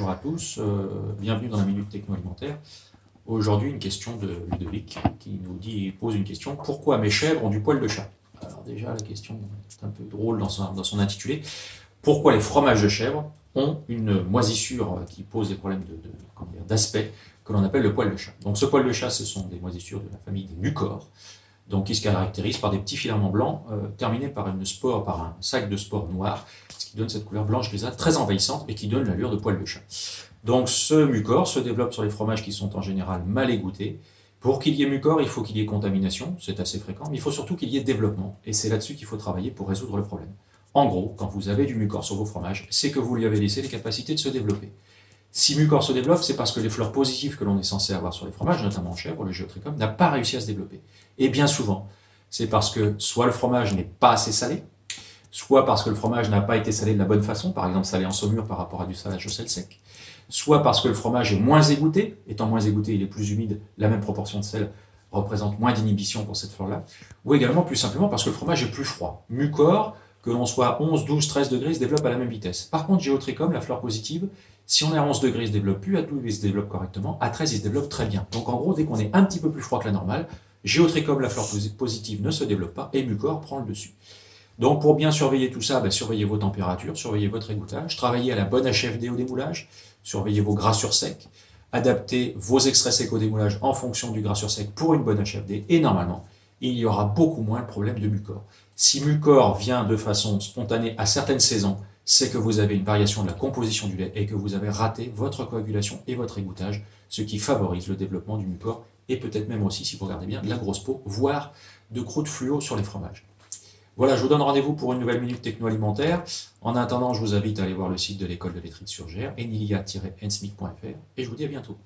bonjour à tous, bienvenue dans la Minute Techno-Alimentaire. Aujourd'hui, une question de Ludovic qui pose une question: pourquoi mes chèvres ont du poil de chat? Alors déjà, la question est un peu drôle dans son intitulé. Pourquoi les fromages de chèvre ont une moisissure qui pose des problèmes d'aspect que l'on appelle le poil de chat? Donc ce poil de chat, ce sont des moisissures de la famille des mucors, donc qui se caractérisent par des petits filaments blancs terminés par un sac de spores noires, ce qui donne cette couleur blanche grisâtre très envahissante et qui donne l'allure de poil de chat. Donc ce mucor se développe sur les fromages qui sont en général mal égouttés. Pour qu'il y ait mucor, il faut qu'il y ait contamination, c'est assez fréquent, mais il faut surtout qu'il y ait développement, et c'est là-dessus qu'il faut travailler pour résoudre le problème. En gros, quand vous avez du mucor sur vos fromages, c'est que vous lui avez laissé les capacités de se développer. Si mucor se développe, c'est parce que les fleurs positives que l'on est censé avoir sur les fromages, notamment en chèvre, le géotrichum, n'a pas réussi à se développer. Et bien souvent, c'est parce que soit le fromage n'est pas assez salé, soit parce que le fromage n'a pas été salé de la bonne façon, par exemple salé en saumure par rapport à du salage au sel sec, soit parce que le fromage est moins égoutté, étant moins égoutté, il est plus humide, la même proportion de sel représente moins d'inhibition pour cette fleur-là, ou également plus simplement parce que le fromage est plus froid. Mucor, que l'on soit 11, 12, 13 degrés, se développe à la même vitesse. Par contre, géotrichum, la fleur positive, si on est à 11 degrés, il se développe plus, à 12, il se développe correctement, à 13, il se développe très bien. Donc en gros, dès qu'on est un petit peu plus froid que la normale, géotrichum, la fleur positive, ne se développe pas, et mucor prend le dessus. Donc pour bien surveiller tout ça, surveillez vos températures, surveillez votre égouttage, travaillez à la bonne HFD au démoulage, surveillez vos gras sur sec, adaptez vos extraits secs au démoulage en fonction du gras sur sec pour une bonne HFD, et normalement, il y aura beaucoup moins le problème de mucor. Si mucor vient de façon spontanée à certaines saisons, c'est que vous avez une variation de la composition du lait et que vous avez raté votre coagulation et votre égouttage, ce qui favorise le développement du mucor et peut-être même aussi, si vous regardez bien, de la grosse peau, voire de croûtes fluo sur les fromages. Voilà, je vous donne rendez-vous pour une nouvelle Minute Techno-Alimentaire. En attendant, je vous invite à aller voir le site de l'école de laiterie de Surgères, enilia-ensmic.fr, et je vous dis à bientôt.